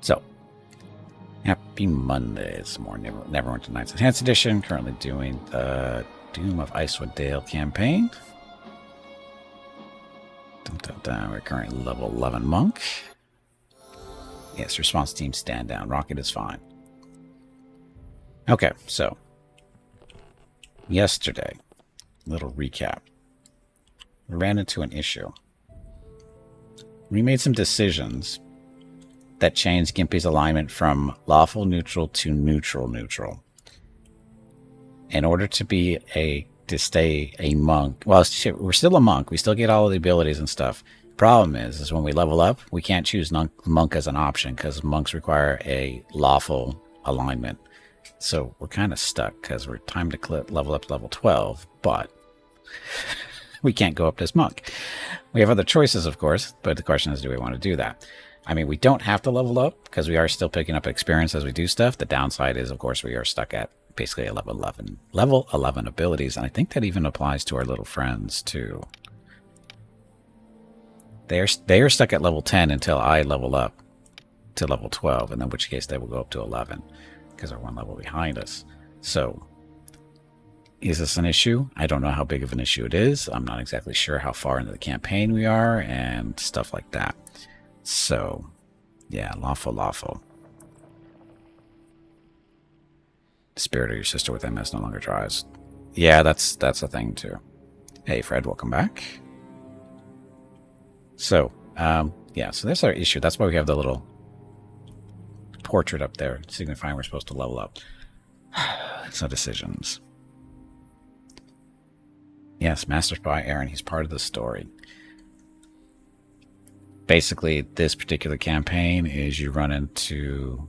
So, happy Monday. It's more Neverwinter Nights Enhanced Edition. Currently doing the Doom of Icewind Dale campaign. We're currently level 11 monk. Yes, response team stand down. Rocket is fine. Okay, so yesterday, little recap. We ran into an issue. We made some decisions that changed Gimpy's alignment from lawful neutral to neutral neutral. In order to stay a monk, well, we're still a monk. We still get all of the abilities and stuff. Problem is when we level up, we can't choose monk as an option because monks require a lawful alignment. So we're kind of stuck because we're timed to level up to level 12, but we can't go up as monk. We have other choices, of course, but the question is, do we want to do that? I mean, we don't have to level up because we are still picking up experience as we do stuff. The downside is, of course, we are stuck at basically a level 11 abilities, and I think that even applies to our little friends too. They are stuck at level 10 until I level up to level 12, and in which case they will go up to 11 because they're one level behind us. So, is this an issue? I don't know how big of an issue it is. I'm not exactly sure how far into the campaign we are and stuff like that. So, yeah, lawful. The spirit of your sister with MS no longer drives. Yeah, that's a thing too. Hey, Fred, welcome back. So, yeah, so that's our issue. That's why we have the little portrait up there signifying we're supposed to level up. So decisions. Yes, Master Spy Aaron, he's part of the story. Basically, this particular campaign is you run into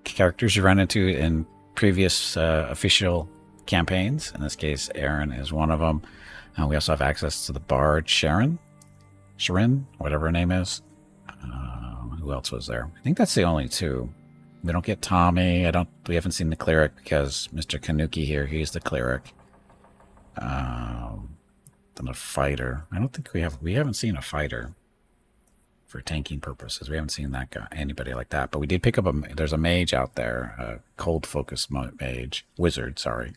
characters you run into in previous official campaigns. In this case, Aaron is one of them. We also have access to the bard Sharon, whatever her name is. Who else was there? I think that's the only two. We don't get Tommy. We haven't seen the cleric because Mr. Kanuki here, he's the cleric. Then a fighter. I don't think we haven't seen a fighter for tanking purposes. We haven't seen that guy, anybody like that. But we did pick up there's a mage out there, a cold focus wizard, sorry.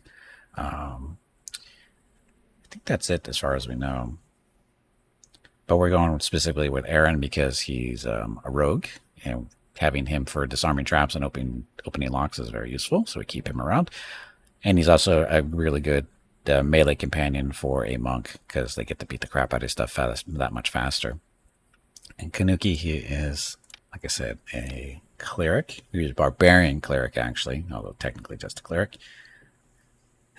I think that's it as far as we know. But we're going specifically with Aaron because he's a rogue, and having him for disarming traps and opening locks is very useful, so we keep him around. And he's also a really good melee companion for a monk because they get to beat the crap out of stuff that much faster. And Kanuki, he is, like I said, a cleric. He's a barbarian cleric, actually, although technically just a cleric.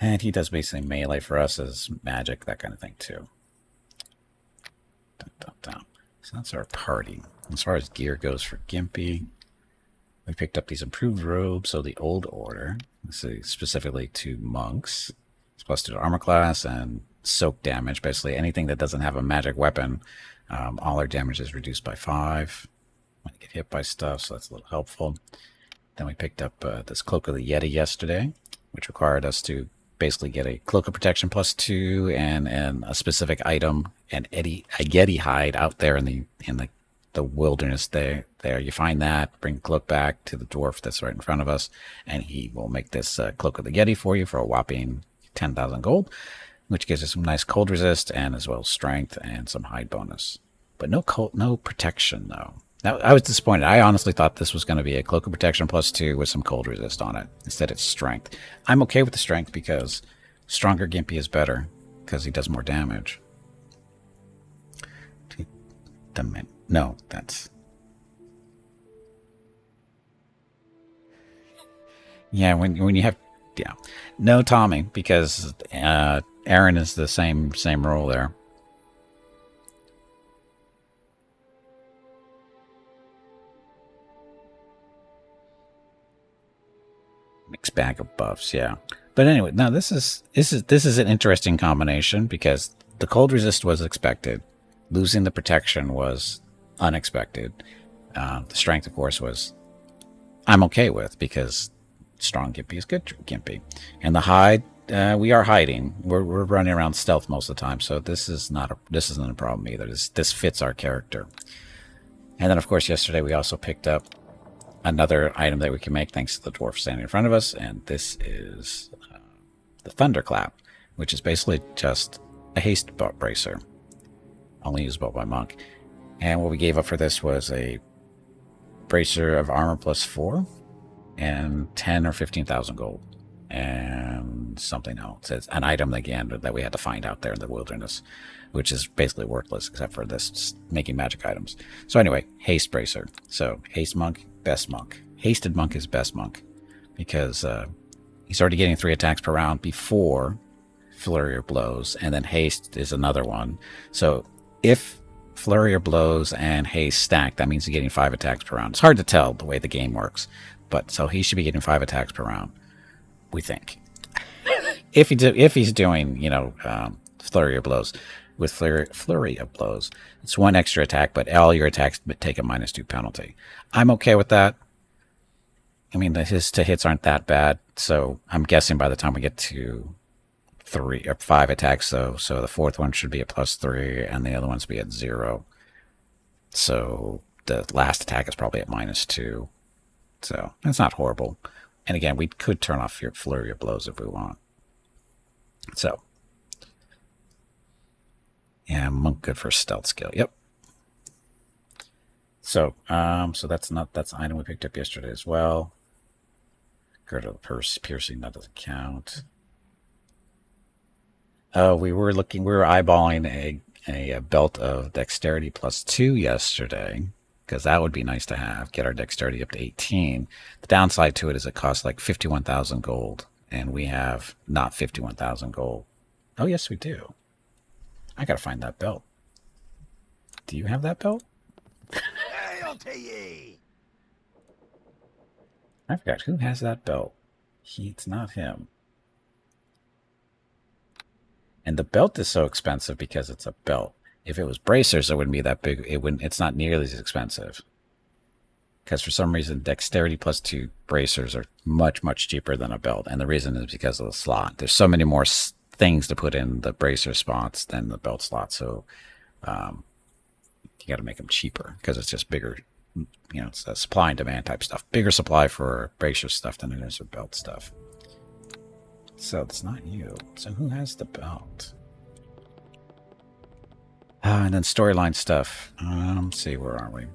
And he does basically melee for us as magic, that kind of thing, too. So that's our party. As far as gear goes for Gimpy, we picked up these improved robes, so the old order. This is specifically to monks. It's plus 2 to armor class and soak damage. Basically, anything that doesn't have a magic weapon, all our damage is reduced by 5 when you get hit by stuff, so that's a little helpful. Then we picked up this Cloak of the Yeti yesterday, which required us to basically get a Cloak of Protection plus 2 and a specific item, a Yeti hide out there in the wilderness there. You find that, bring the cloak back to the dwarf that's right in front of us, and he will make this Cloak of the Yeti for you for a whopping 10,000 gold, which gives us some nice cold resist and as well as strength and some hide bonus. But no protection, though. Now, I was disappointed. I honestly thought this was going to be a Cloak of Protection plus 2 with some cold resist on it. Instead, it's strength. I'm okay with the strength because stronger Gimpy is better because he does more damage. No, that's... Yeah, when you have... Yeah. No Tommy, because Aaron is the same role there. Mixed bag of buffs, yeah. But anyway, now this is an interesting combination because the cold resist was expected. Losing the protection was unexpected. The strength, of course, I'm okay with because strong Gimpy is good Gimpy. And the hide, we are hiding. We're running around stealth most of the time, so this isn't a problem either. This fits our character. And then, of course, yesterday we also picked up another item that we can make thanks to the dwarf standing in front of us, and this is the Thunderclap, which is basically just a haste bracer, only usable by monk. And what we gave up for this was a bracer of armor +4 and 10 or 15,000 gold and something else. It's an item again that we had to find out there in the wilderness, which is basically worthless except for this making magic items. So anyway, haste bracer. So haste monk, best monk. Hasted monk is best monk because he's already getting 3 attacks per round before flurry of blows, and then haste is another one. So if flurry of blows and haste stack, that means he's getting 5 attacks per round. It's hard to tell the way the game works, but so he should be getting 5 attacks per round, we think. if he's doing, flurry of blows. With flurry of blows, it's 1 extra attack, but all your attacks take a -2 penalty. I'm okay with that. I mean, his to hits aren't that bad, so I'm guessing by the time we get to 3 or 5 attacks, so the 4th one should be at +3, and the other ones be at 0. So the last attack is probably at -2. So it's not horrible. And again, we could turn off your flurry of blows if we want. So. Yeah, monk good for stealth skill. Yep. So, that's an item we picked up yesterday as well. Girdle of Purse piercing, that doesn't count. Oh, we were eyeballing a belt of Dexterity +2 yesterday, because that would be nice to have. Get our Dexterity up to 18. The downside to it is it costs like 51,000 gold, and we have not 51,000 gold. Oh, yes, we do. I gotta find that belt. Do you have that belt? I forgot who has that belt. It's not him. And the belt is so expensive because it's a belt. If it was bracers, it wouldn't be that big. It's not nearly as expensive. Because for some reason, Dexterity +2 bracers are much, much cheaper than a belt. And the reason is because of the slot. There's so many more things to put in the bracer spots than the belt slot, so you got to make them cheaper because it's just bigger. It's a supply and demand type stuff. Bigger supply for bracer stuff than it is for belt stuff. So it's not you. So who has the belt? And then storyline stuff. Let's see, where are we?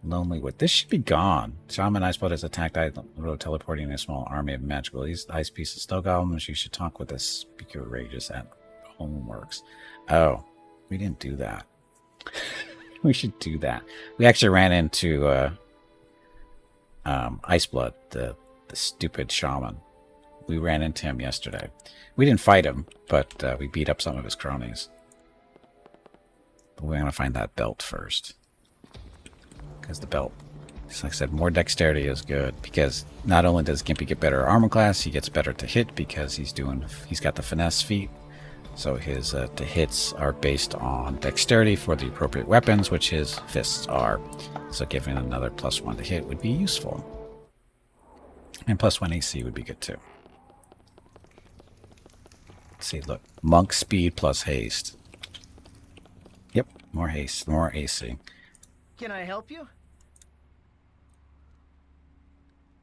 Lonelywood. This should be gone. Shaman Iceblood has attacked teleporting a small army of magical ice pieces. Still goblins. You should talk with the speaker rages at Homeworks. Oh, we didn't do that. We should do that. We actually ran into Iceblood, the stupid shaman. We ran into him yesterday. We didn't fight him, but we beat up some of his cronies. But we're going to find that belt first. Because the belt, like I said, more dexterity is good, because not only does Gimpy get better armor class, he gets better to hit because he's got the finesse feat. So his to hits are based on dexterity for the appropriate weapons, which his fists are. So giving another +1 to hit would be useful. And +1 AC would be good too. Let's see, look, monk speed plus haste. Yep, more haste, more AC. Can I help you?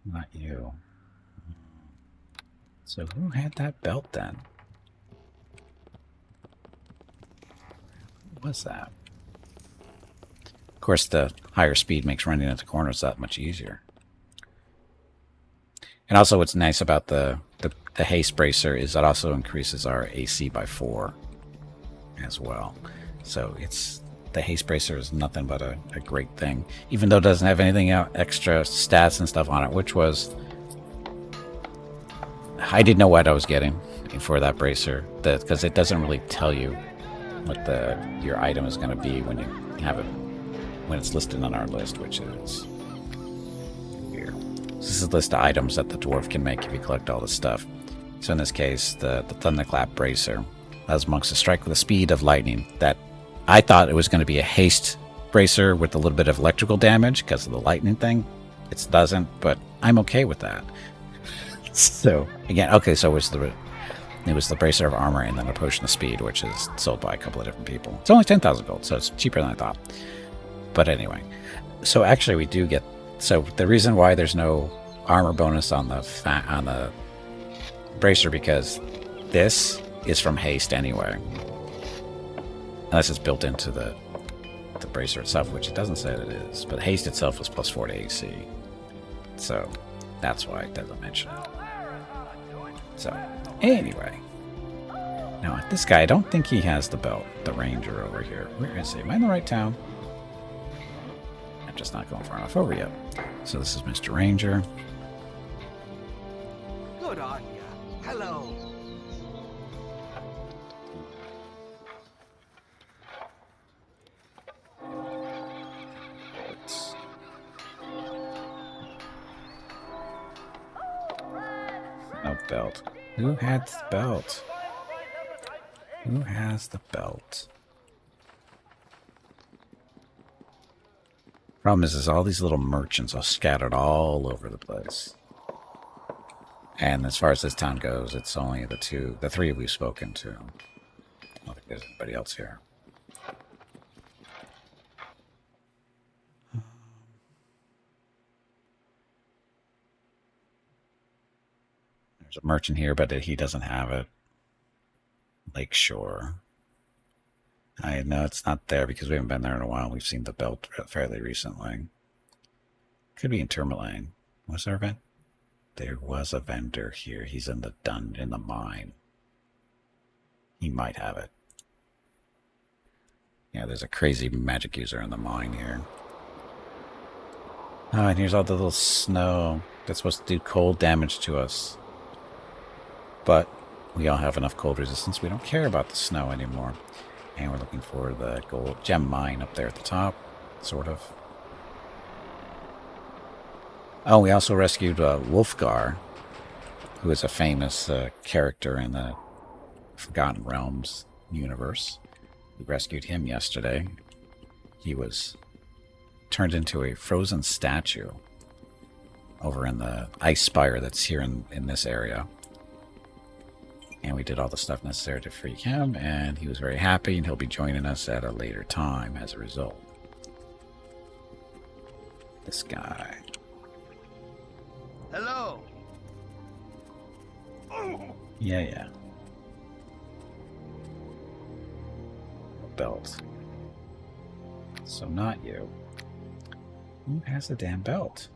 Not you. So who had that belt then? Who was that? Of course, the higher speed makes running into corners that much easier. And also what's nice about the haste bracer is that also increases our AC by 4 as well. So the haste bracer is nothing but a great thing, even though it doesn't have anything extra stats and stuff on it, which was, I didn't know what I was getting for that bracer, because it doesn't really tell you what your item is going to be when you have it, when it's listed on our list, which is here. This is a list of items that the dwarf can make if you collect all this stuff. So in this case, the Thunderclap bracer allows monks to strike with the speed of lightning. That I thought it was going to be a haste bracer with a little bit of electrical damage because of the lightning thing. It doesn't, but I'm okay with that. So again, okay, so it was the bracer of armor and then a potion of speed, which is sold by a couple of different people. It's only 10,000 gold, so it's cheaper than I thought. But anyway, so actually we do get. So the reason why there's no armor bonus on the bracer, because this is from Haste anyway, unless it's built into the bracer itself, which it doesn't say that it is. But Haste itself was +4 to AC, so that's why it doesn't mention it. So anyway, now this guy, I don't think he has the belt. The ranger over here. Where is he? Am I in the right town? I'm just not going far enough over yet. So this is Mr. Ranger. Good on ya. Hello. No belt. Who had the belt? Who has the belt? Problem is all these little merchants are scattered all over the place. And as far as this town goes, it's only the three we've spoken to. I don't think there's anybody else here. There's a merchant here, but he doesn't have it. Lakeshore. I know it's not there because we haven't been there in a while. We've seen the belt fairly recently. Could be in Tourmaline. Was there a vendor? There was a vendor here. He's in the mine. He might have it. Yeah, there's a crazy magic user in the mine here. Oh, and here's all the little snow that's supposed to do cold damage to us. But we all have enough cold resistance. We don't care about the snow anymore. And we're looking for the gold gem mine up there at the top, sort of. Oh, we also rescued Wolfgar, who is a famous character in the Forgotten Realms universe. We rescued him yesterday. He was turned into a frozen statue over in the ice spire that's here in this area. And we did all the stuff necessary to free him, and he was very happy, and he'll be joining us at a later time as a result. This guy. Hello. Yeah. Belt. So not you. Who has the damn belt?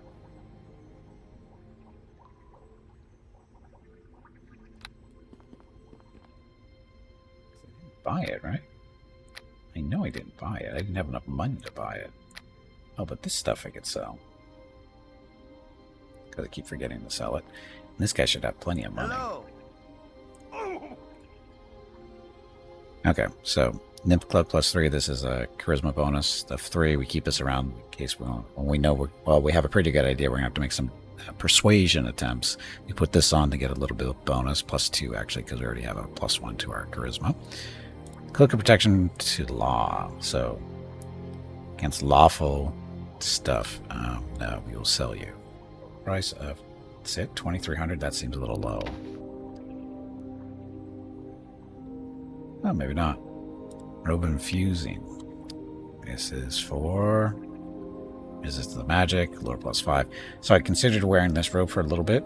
Buy it, right? I know I didn't buy it. I didn't have enough money to buy it. Oh, but this stuff I could sell. Because I keep forgetting to sell it. And this guy should have plenty of money. Hello. Okay, so Nymph Club +3. This is a charisma bonus of 3. We keep this around in case we know we have a pretty good idea. We're gonna have to make some persuasion attempts. We put this on to get a little bit of bonus, +2 actually, because we already have a +1 to our charisma. Cloak of protection to law, so against lawful stuff. No, we will sell you. Price of, that's it, 2,300. That seems a little low. Oh, maybe not. Robe infusing. This is for resist the magic, lore +5. So I considered wearing this robe for a little bit,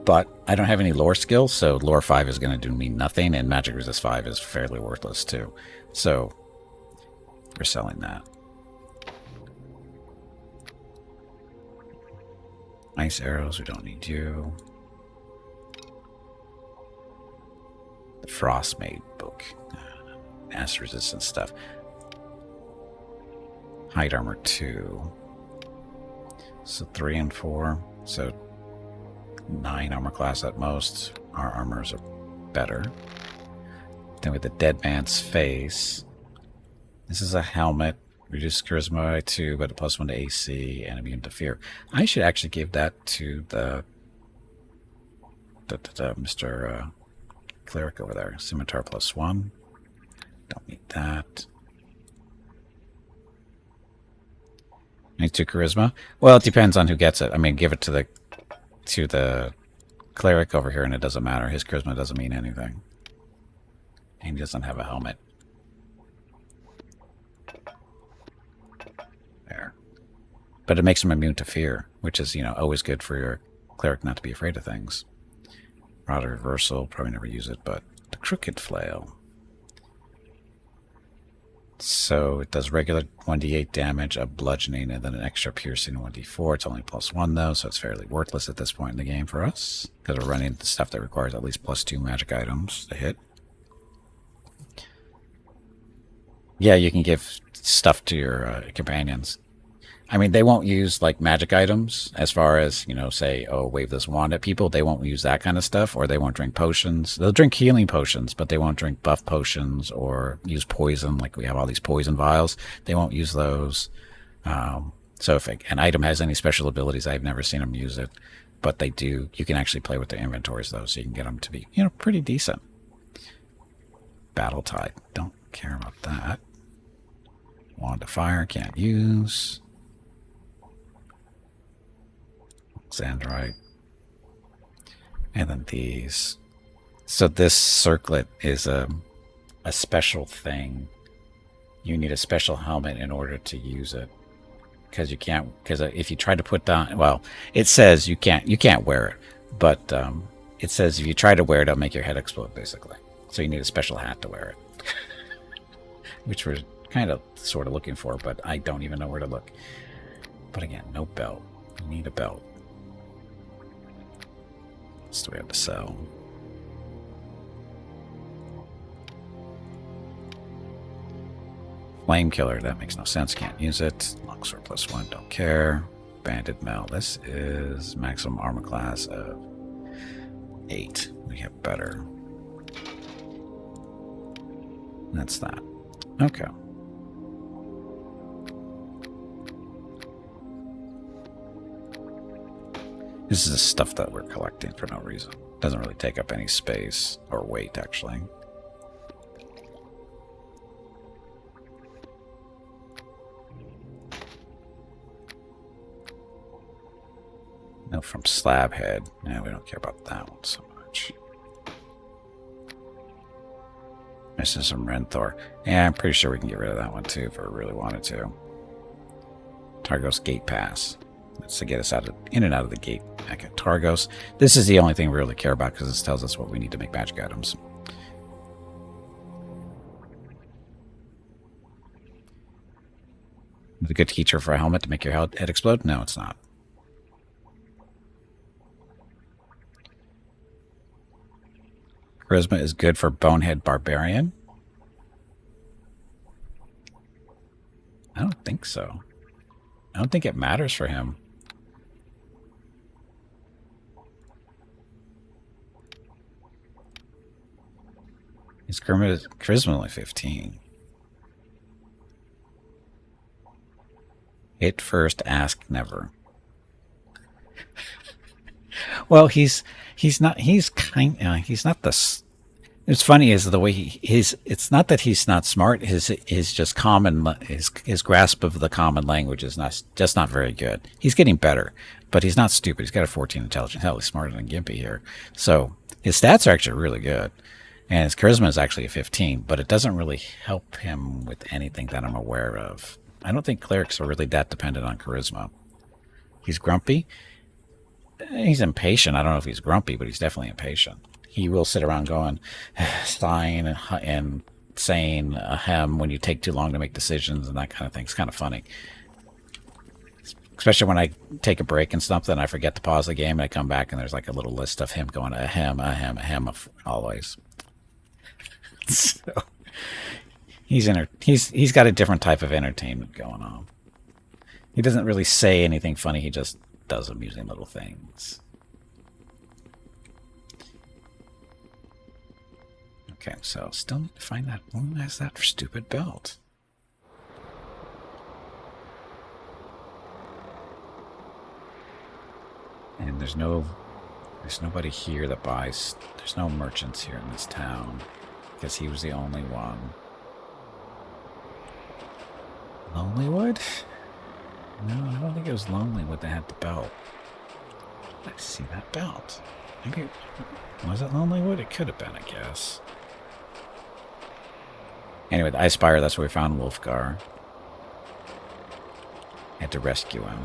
but I don't have any lore skills, so lore 5 is going to do me nothing, and magic resist 5 is fairly worthless too. So we're selling that. Ice arrows, we don't need you. The Frostmaid book. Acid resistance stuff. Hide armor 2. So 3 and 4. So 9 armor class at most. Our armors are better. Then with the Dead Man's Face. This is a helmet. Reduced charisma by 2, but a +1 to AC and immune to fear. I should actually give that to the Mr. Cleric over there. Scimitar +1. Don't need that. 92 charisma. Well, it depends on who gets it. I mean, give it to the cleric over here, and it doesn't matter. His charisma doesn't mean anything, and he doesn't have a helmet. but it makes them immune to fear, which is, you know, always good for your cleric not to be afraid of things. Rod of Reversal, probably never use it, but the Crooked Flail. So it does regular 1d8 damage, a bludgeoning, and then an extra piercing 1d4. It's only +1 though, so it's fairly worthless at this point in the game for us, because we're running the stuff that requires at least +2 magic items to hit. Yeah, you can give stuff to your companions. I mean, they won't use like magic items as far as, you know, say, oh, wave this wand at people. They won't use that kind of stuff, or they won't drink potions. They'll drink healing potions, but they won't drink buff potions or use poison. Like we have all these poison vials. They won't use those. So if an item has any special abilities, I've never seen them use it, but they do. You can actually play with their inventories though, so you can get them to be, you know, pretty decent. Battle Tide. Don't care about that. Wand of Fire, can't use. Xandrite. And then these. So this circlet is a special thing. You need a special helmet in order to use it. Because you can't, because if you try to put down, well, it says you can't wear it, but it says if you try to wear it, it'll make your head explode, basically. So you need a special hat to wear it. Which we're kind of sort of looking for, but I don't even know where to look. But again, no belt. You need a belt. What do we have to sell? Flame Killer, that makes no sense, can't use it. Longsword +1, don't care. Banded Mail, this is maximum armor class of 8. We have better. That's that. Okay. This is the stuff that we're collecting for no reason. Doesn't really take up any space or weight, actually. No, from Slabhead. Yeah, we don't care about that one so much. Missing some Renthor. Yeah, I'm pretty sure we can get rid of that one too if we really wanted to. Targos Gate Pass. That's to get us in and out of the gate back at Targos. This is the only thing we really care about because this tells us what we need to make magic items. Is it a good feature for a helmet to make your head explode? No, it's not. Charisma is good for Bonehead Barbarian? I don't think so. I don't think it matters for him. His charisma only 15. Hit first, ask never. Well, he's not the. It's funny is the way it's not that he's not smart. His just his grasp of the common language is not very good. He's getting better, but he's not stupid. He's got a 14 intelligence. Hell, he's smarter than Gimpy here. So his stats are actually really good, and his charisma is actually a 15. But it doesn't really help him with anything that I'm aware of. I don't think clerics are really that dependent on charisma. He's grumpy. He's impatient. I don't know if he's grumpy, but he's definitely impatient. He will sit around going, sighing and saying ahem when you take too long to make decisions and that kind of thing. It's kind of funny. Especially when I take a break and something, and I forget to pause the game, and I come back and there's like a little list of him going ahem, ahem, ahem, always. So he's got a different type of entertainment going on. He doesn't really say anything funny. He just does amusing little things. Okay, so still need to find that one. Where's that stupid belt? And there's nobody here that buys. There's no merchants here in this town because he was the only one. Lonelywood? No, I don't think it was Lonelywood that had the belt. Let's see that belt. Maybe was it Lonelywood? It could have been, I guess. Anyway, the Icespire, that's where we found Wolfgar. Had to rescue him.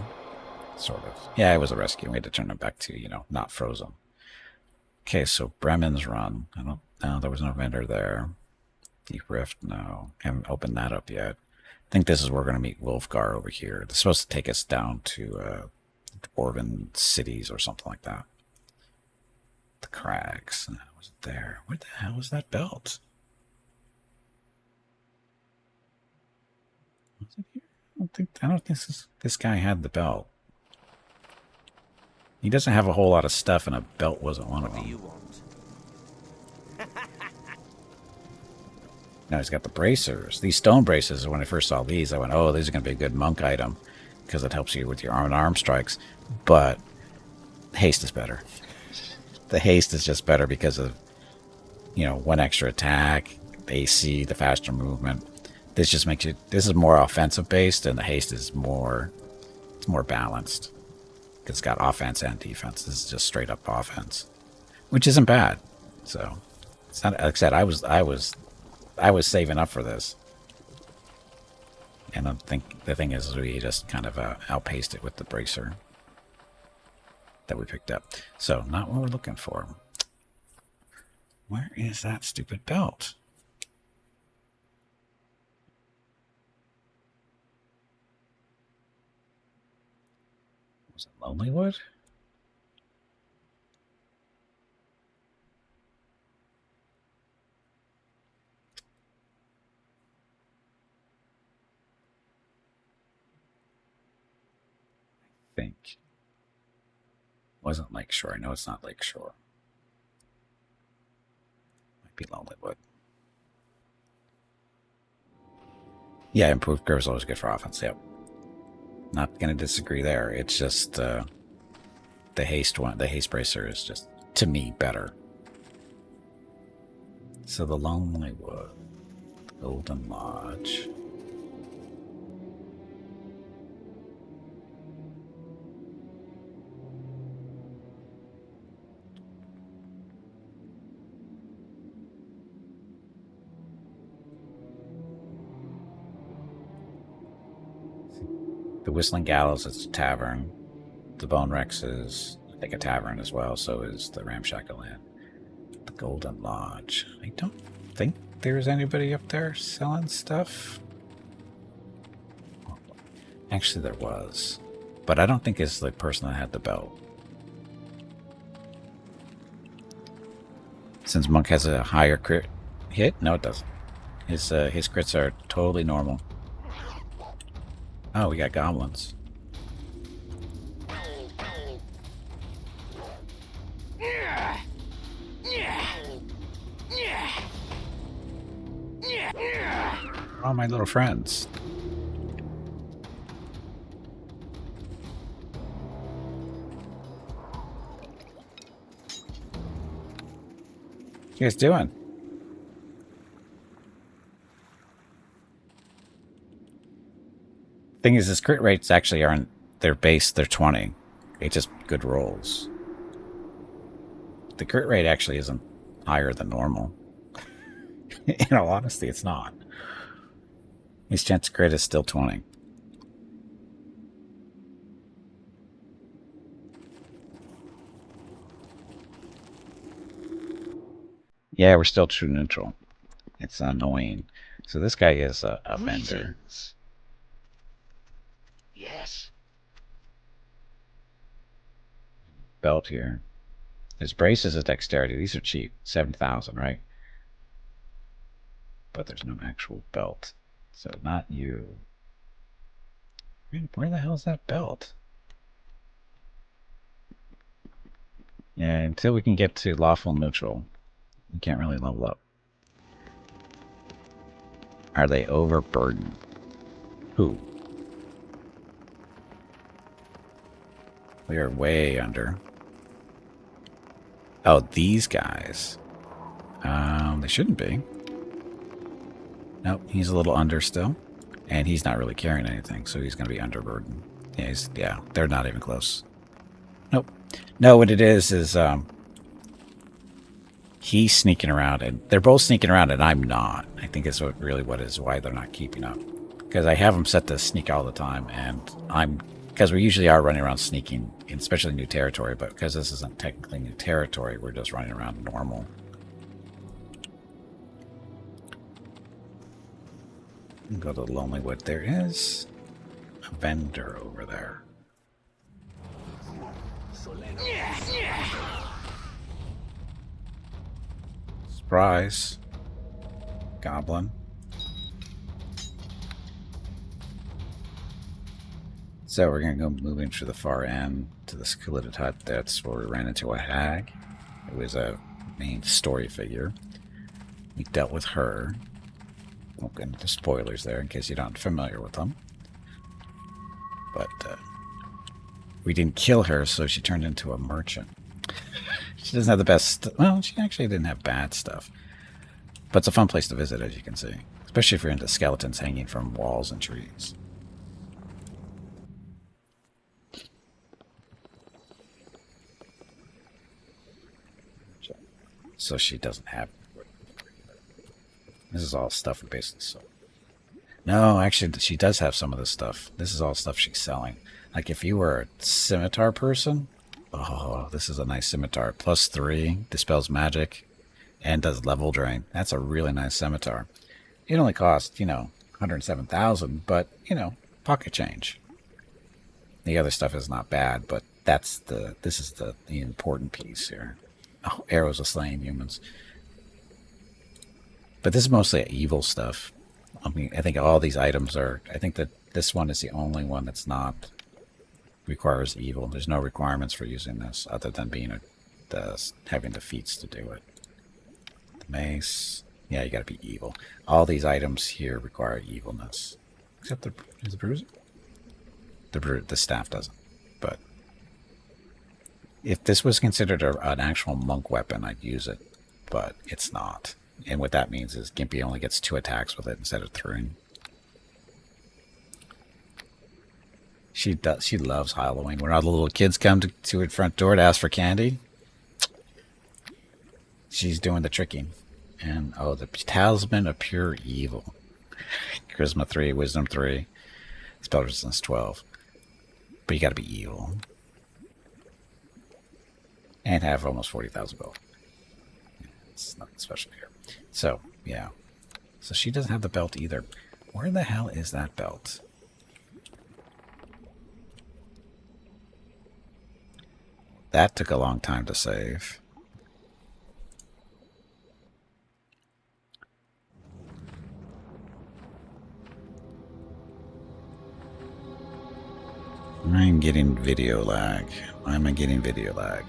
Sort of. Yeah, it was a rescue. We had to turn him back to, not frozen. Okay, so Bremen's Run. I don't know. There was no vendor there. Deep Rift, no. Haven't opened that up yet. I think this is where we're going to meet Wolfgar over here. It's supposed to take us down to Dwarven cities or something like that. The Crags. That was there. Where the hell was that belt? Was it here? I don't think this guy had the belt. He doesn't have a whole lot of stuff, and a belt wasn't one of them. What do you want? Now he's got the bracers. These stone braces, when I first saw these, I went, oh, these are going to be a good monk item because it helps you with your arm-and-arm strikes. But haste is better. The haste is just better because of, one extra attack, the AC, the faster movement. This just makes you... This is more offensive-based, and the haste is more... It's more balanced. Because it's got offense and defense. This is just straight-up offense. Which isn't bad. So, it's not... Like I said, I was saving up for this. And I think the thing is we just kind of outpaced it with the bracer that we picked up. So, not what we're looking for. Where is that stupid belt? Was it Lonelywood? Think. Wasn't Lakeshore. I know it's not Lakeshore. Might be Lonelywood. Yeah, improved curve is always good for offense. Yep. Not going to disagree there. It's just the haste one. The haste bracer is just, to me, better. So the Lonelywood. The Golden Lodge. The Whistling Gallows is a tavern. The Bone Rex is, I think, a tavern as well. So is the Ramshackle Inn. The Golden Lodge. I don't think there's anybody up there selling stuff. Actually, there was. But I don't think it's the person that had the belt. Since Monk has a higher crit hit? No, it doesn't. His crits are totally normal. Oh, we got goblins. All my little friends. What you guys doing? Thing is, his crit rates actually aren't their base, they're 20. It's just good rolls. The crit rate actually isn't higher than normal. In all honesty, it's not. His chance to crit is still 20. Yeah, we're still true neutral. It's annoying. So this guy is a vendor. Yes. Belt here. His braces is dexterity. These are cheap. 7,000, right? But there's no actual belt. So not you. Where the hell is that belt? Yeah, until we can get to Lawful Neutral, we can't really level up. Are they overburdened? Who? We are way under. Oh, these guys. They shouldn't be. Nope, he's a little under still. And he's not really carrying anything, so he's going to be underburdened. Yeah, they're not even close. Nope. No, what it is he's sneaking around, and they're both sneaking around, and I'm not. I think it's why they're not keeping up. Because I have them set to sneak all the time, and because we usually are running around sneaking, especially new territory, but because this isn't technically new territory, we're just running around normal. Go to Lonelywood. There is a vendor over there. Surprise. Goblin. So we're going to go moving to the far end to the secluded hut. That's where we ran into a hag. It was a main story figure. We dealt with her. Won't get into spoilers there in case you're not familiar with them. But we didn't kill her, so she turned into a merchant. She doesn't have the best... Well, she actually didn't have bad stuff. But it's a fun place to visit, as you can see. Especially if you're into skeletons hanging from walls and trees. So she doesn't have... This is all stuff we basically sold. No, actually, she does have some of this stuff. This is all stuff she's selling. Like, if you were a scimitar person... Oh, this is a nice scimitar. +3, dispels magic, and does level drain. That's a really nice scimitar. It only costs, 107,000, but, pocket change. The other stuff is not bad, but this is the important piece here. Oh, arrows of slaying humans. But this is mostly evil stuff. I mean, I think all these items are... I think that this one is the only one that's not... requires evil. There's no requirements for using this other than being having the feats to do it. The mace... Yeah, you gotta be evil. All these items here require evilness. Except the bruiser? The staff doesn't. But... if this was considered an actual monk weapon, I'd use it. But it's not. And what that means is Gimpy only gets 2 attacks with it instead of 3. She loves Halloween. When all the little kids come to her front door to ask for candy, she's doing the tricking. And, oh, the Talisman of Pure Evil. Charisma 3, Wisdom 3, Spell Resistance 12. But you gotta be evil. And have almost 40,000 gold. It's nothing special here. So, yeah. So she doesn't have the belt either. Where the hell is that belt? That took a long time to save. I'm getting video lag. Why am I getting video lag?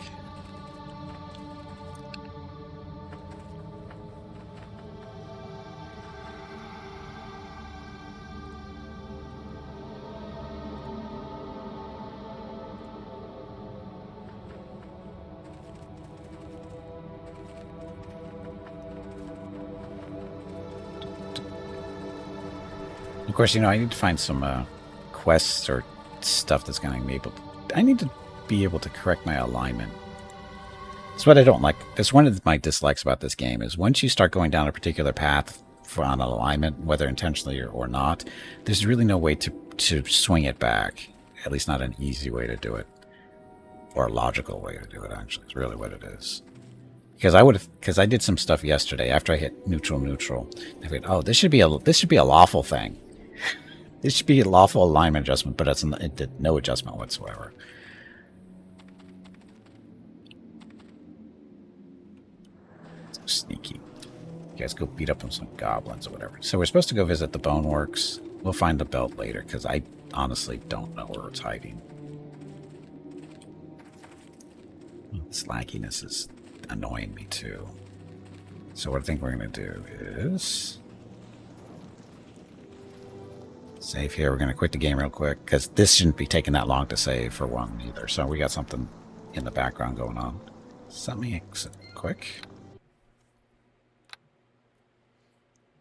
Of course, I need to find some quests or stuff that's going to be able to... I need to be able to correct my alignment. That's what I don't like. That's one of my dislikes about this game, is once you start going down a particular path on alignment, whether intentionally or not, there's really no way to swing it back. At least not an easy way to do it. Or a logical way to do it, actually. It's really what it is. Because I did some stuff yesterday after I hit neutral. I thought, oh, this should be a lawful thing. This should be a lawful alignment adjustment, but it did no adjustment whatsoever. So sneaky. You guys go beat up on some goblins or whatever. So we're supposed to go visit the Boneworks. We'll find the belt later, because I honestly don't know where it's hiding. This lagginess is annoying me too. So what I think we're going to do is... save here. We're going to quit the game real quick, because this shouldn't be taking that long to save for one either. So we got something in the background going on. So let me exit quick.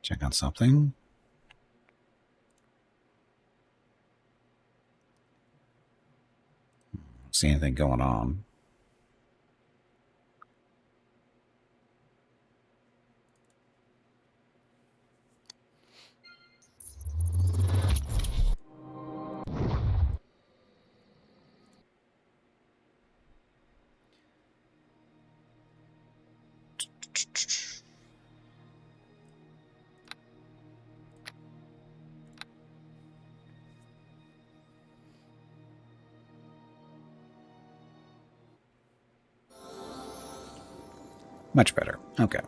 Check on something. See anything going on. Much better. Okay.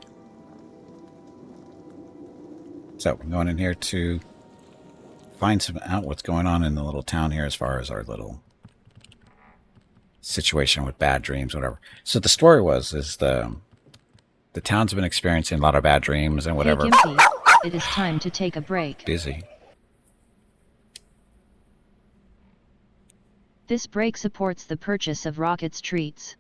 So we're going in here to find out what's going on in the little town here as far as our little situation with bad dreams, whatever. So the story is the town's been experiencing a lot of bad dreams and whatever. Hey Gimpy, it is time to take a break. Busy. This break supports the purchase of Rocket's treats.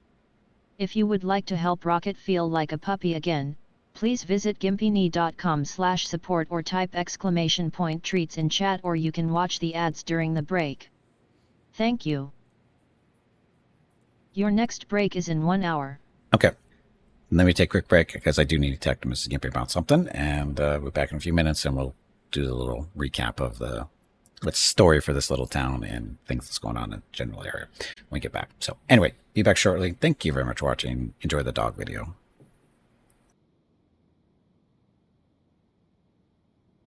If you would like to help Rocket feel like a puppy again, please visit gimpyknee.com/support or type !treats in chat, or you can watch the ads during the break. Thank you. Your next break is in 1 hour. Okay. Let me take a quick break because I do need to talk to Mrs. Gimpy about something, and we'll be back in a few minutes and we'll do a little recap of the story for this little town and things that's going on in the general area when we get back. So anyway, be back shortly. Thank you very much for watching. Enjoy the dog video.